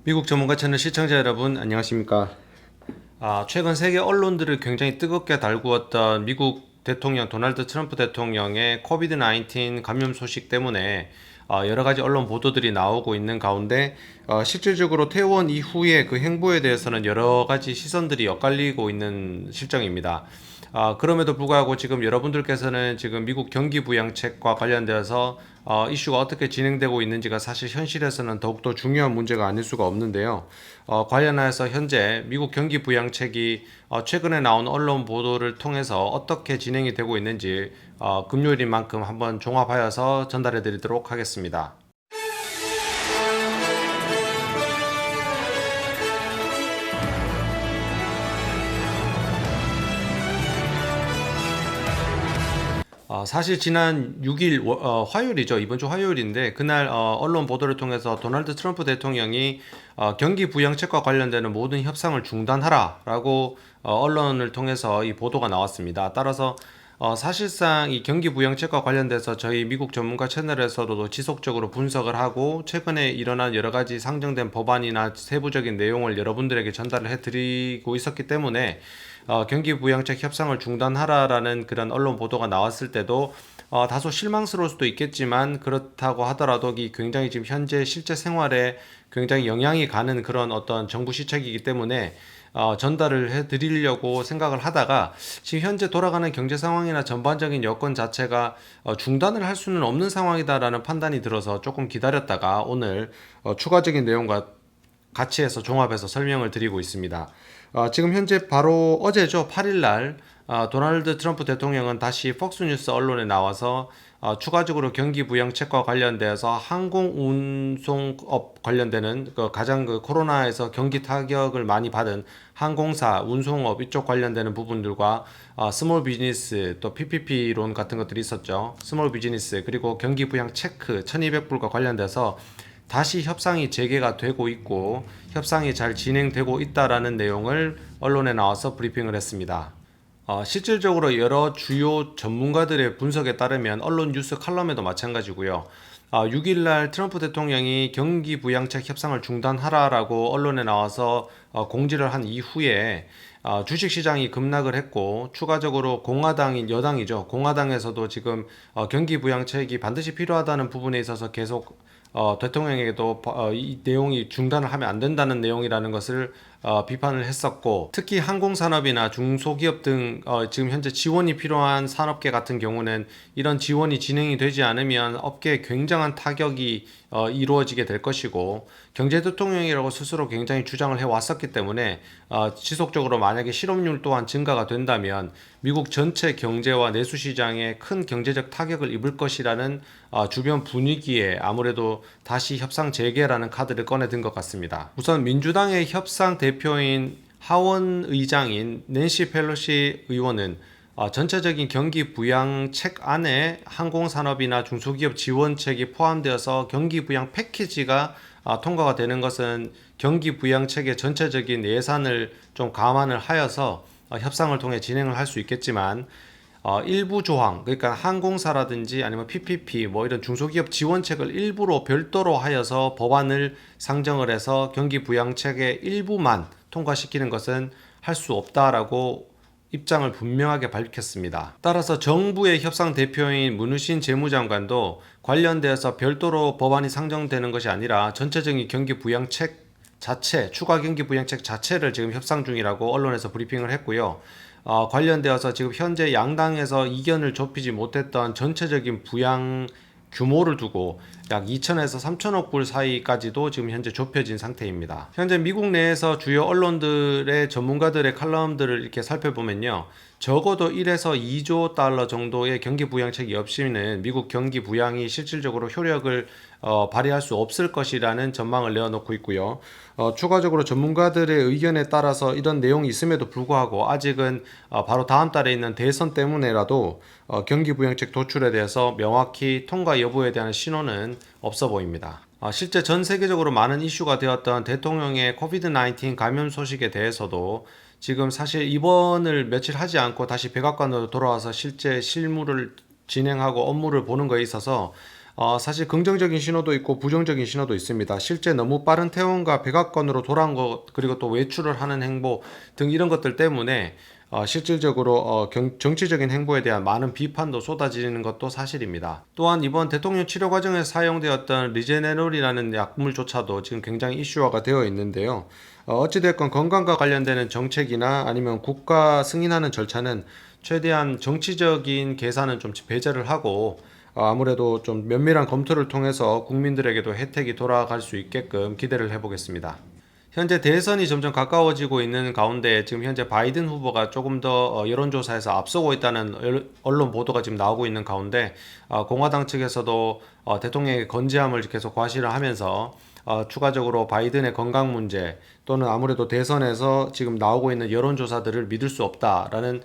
미국 전문가 채널 시청자 여러분 안녕하십니까? 최근 세계 언론들을 굉장히 뜨겁게 달구었던 미국 대통령 도널드 트럼프 대통령의 코비드-19 감염 소식 때문에 여러 가지 언론 보도들이 나오고 있는 가운데 실질적으로 퇴원 이후의 그 행보에 대해서는 여러 가지 시선들이 엇갈리고 있는 실정입니다. 그럼에도 불구하고 지금 여러분들께서는 지금 미국 경기 부양책과 관련되어서 이슈가 어떻게 진행되고 있는지가 사실 현실에서는 더욱더 중요한 문제가 아닐 수가 없는데요. 관련해서 현재 미국 경기 부양책이 최근에 나온 언론 보도를 통해서 어떻게 진행이 되고 있는지 금요일인 만큼 한번 종합하여서 전달해 드리도록 하겠습니다. 사실 지난 6일 화요일이죠. 이번 주 화요일인데 그날 언론 보도를 통해서 도널드 트럼프 대통령이 경기 부양책과 관련되는 모든 협상을 중단하라라고 언론을 통해서 이 보도가 나왔습니다. 따라서 사실상 이 경기 부양책과 관련돼서 저희 미국 전문가 채널에서도 지속적으로 분석을 하고 최근에 일어난 여러 가지 상정된 법안이나 세부적인 내용을 여러분들에게 전달을 해드리고 있었기 때문에 경기 부양책 협상을 중단하라라는 그런 언론 보도가 나왔을 때도 다소 실망스러울 수도 있겠지만 그렇다고 하더라도 이 굉장히 지금 현재 실제 생활에 굉장히 영향이 가는 그런 어떤 정부 시책이기 때문에 전달을 해드리려고 생각을 하다가 지금 현재 돌아가는 경제 상황이나 전반적인 여건 자체가 중단을 할 수는 없는 상황이다라는 판단이 들어서 조금 기다렸다가 오늘 추가적인 내용과 같이 해서 종합해서 설명을 드리고 있습니다. 지금 현재 바로 어제죠. 8일 날 도널드 트럼프 대통령은 다시 폭스뉴스 언론에 나와서 추가적으로 경기 부양책과 관련되어서 항공운송업 관련되는 가장 코로나에서 경기 타격을 많이 받은 항공사, 운송업 이쪽 관련되는 부분들과 스몰 비즈니스 또 PPP론 같은 것들이 있었죠. 스몰 비즈니스 그리고 경기 부양 체크 1200불과 관련돼서 다시 협상이 재개가 되고 있고 협상이 잘 진행되고 있다라는 내용을 언론에 나와서 브리핑을 했습니다. 실질적으로 여러 주요 전문가들의 분석에 따르면 언론 뉴스 칼럼에도 마찬가지고요. 6일날 트럼프 대통령이 경기 부양책 협상을 중단하라라고 언론에 나와서 공지를 한 이후에 주식시장이 급락을 했고 추가적으로 공화당인 여당이죠. 공화당에서도 지금 경기 부양책이 반드시 필요하다는 부분에 있어서 계속 대통령에게도 이 내용이 중단을 하면 안 된다는 내용이라는 것을 비판을 했었고 특히 항공산업이나 중소기업 등 지금 현재 지원이 필요한 산업계 같은 경우는 이런 지원이 진행이 되지 않으면 업계에 굉장한 타격이 이루어지게 될 것이고 경제 대통령이라고 스스로 굉장히 주장을 해왔었기 때문에 지속적으로 만약에 실업률 또한 증가가 된다면 미국 전체 경제와 내수시장에 큰 경제적 타격을 입을 것이라는 주변 분위기에 아무래도 다시 협상 재개라는 카드를 꺼내든 것 같습니다. 우선 민주당의 협상 대표인 하원 의장인 낸시 펠로시 의원은 전체적인 경기 부양책 안에 항공산업이나 중소기업 지원책이 포함되어서 경기 부양 패키지가 통과가 되는 것은 경기 부양책의 전체적인 예산을 좀 감안을 하여서 협상을 통해 진행을 할 수 있겠지만 일부 조항 그러니까 항공사라든지 아니면 PPP 뭐 이런 중소기업 지원책을 일부러 별도로 하여서 법안을 상정을 해서 경기 부양책의 일부만 통과시키는 것은 할 수 없다라고 입장을 분명하게 밝혔습니다. 따라서 정부의 협상 대표인 문우신 재무장관도 관련되어서 별도로 법안이 상정되는 것이 아니라 전체적인 경기 부양책 자체, 추가 경기 부양책 자체를 지금 협상 중이라고 언론에서 브리핑을 했고요. 관련되어서 지금 현재 양당에서 이견을 좁히지 못했던 전체적인 부양 규모를 두고 약 2천에서 3천억 불 사이까지도 지금 현재 좁혀진 상태입니다. 현재 미국 내에서 주요 언론들의 전문가들의 칼럼들을 이렇게 살펴보면요. 적어도 1에서 2조 달러 정도의 경기 부양책이 없이는 미국 경기 부양이 실질적으로 효력을 발휘할 수 없을 것이라는 전망을 내어놓고 있고요. 추가적으로 전문가들의 의견에 따라서 이런 내용이 있음에도 불구하고 아직은 바로 다음 달에 있는 대선 때문에라도 경기 부양책 도출에 대해서 명확히 통과 여부에 대한 신호는 없어 보입니다. 실제 전 세계적으로 많은 이슈가 되었던 대통령의 코비드-19 감염 소식에 대해서도 지금 사실 입원을 며칠 하지 않고 다시 백악관으로 돌아와서 실제 실무를 진행하고 업무를 보는 거에 있어서 사실 긍정적인 신호도 있고 부정적인 신호도 있습니다. 실제 너무 빠른 퇴원과 백악관으로 돌아온 것, 그리고 또 외출을 하는 행보 등 이런 것들 때문에 실질적으로 정치적인 행보에 대한 많은 비판도 쏟아지는 것도 사실입니다. 또한 이번 대통령 치료 과정에서 사용되었던 리제네롤이라는 약물조차도 지금 굉장히 이슈화가 되어 있는데요. 어찌됐건 건강과 관련되는 정책이나 아니면 국가 승인하는 절차는 최대한 정치적인 계산은 좀 배제를 하고 아무래도 좀 면밀한 검토를 통해서 국민들에게도 혜택이 돌아갈 수 있게끔 기대를 해보겠습니다. 현재 대선이 점점 가까워지고 있는 가운데 지금 현재 바이든 후보가 조금 더 여론조사에서 앞서고 있다는 언론 보도가 지금 나오고 있는 가운데 공화당 측에서도 대통령의 건재함을 계속 과시를 하면서 추가적으로 바이든의 건강 문제 또는 아무래도 대선에서 지금 나오고 있는 여론조사들을 믿을 수 없다라는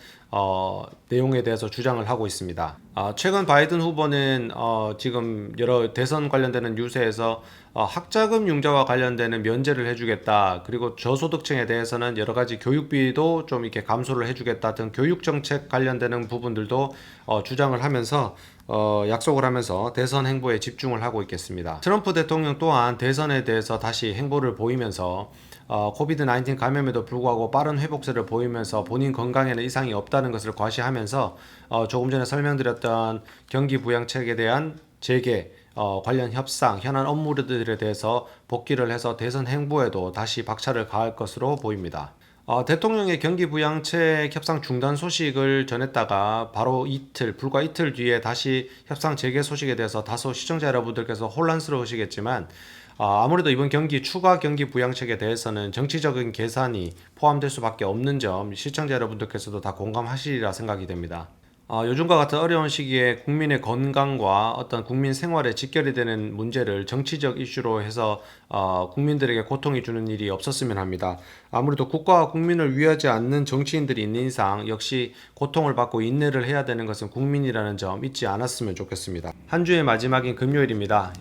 내용에 대해서 주장을 하고 있습니다. 최근 바이든 후보는 지금 여러 대선 관련되는 뉴스에서 학자금 융자와 관련되는 면제를 해주겠다. 그리고 저소득층에 대해서는 여러 가지 교육비도 좀 이렇게 감소를 해주겠다 등 교육 정책 관련되는 부분들도 주장을 하면서 약속을 하면서 대선 행보에 집중을 하고 있겠습니다. 트럼프 대통령 또한 대선에 대해서 다시 행보를 보이면서 코비드-19 감염에도 불구하고 빠른 회복세를 보이면서 본인 건강에는 이상이 없다는 것을 과시하면서 조금 전에 설명드렸던 경기 부양책에 대한 재개 관련 협상, 현안 업무들에 대해서 복귀를 해서 대선 행보에도 다시 박차를 가할 것으로 보입니다. 대통령의 경기 부양책 협상 중단 소식을 전했다가 바로 불과 이틀 뒤에 다시 협상 재개 소식에 대해서 다소 시청자 여러분들께서 혼란스러우시겠지만 아무래도 이번 추가 경기 부양책에 대해서는 정치적인 계산이 포함될 수밖에 없는 점 시청자 여러분들께서도 다 공감하시리라 생각이 됩니다. 요즘과 같은 어려운 시기에 국민의 건강과 어떤 국민 생활에 직결이 되는 문제를 정치적 이슈로 해서 국민들에게 고통이 주는 일이 없었으면 합니다. 아무래도 국가와 국민을 위하지 않는 정치인들이 있는 이상 역시 고통을 받고 인내를 해야 되는 것은 국민이라는 점 잊지 않았으면 좋겠습니다. 한 주의 마지막인 금요일입니다.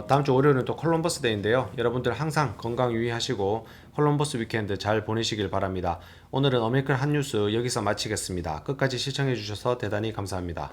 다음 주 월요일은 또 콜럼버스 데이인데요. 여러분들 항상 건강 유의하시고 콜럼버스 위켄드 잘 보내시길 바랍니다. 오늘은 어메리칸 핫뉴스 여기서 마치겠습니다. 끝까지 시청해주셔서 대단히 감사합니다.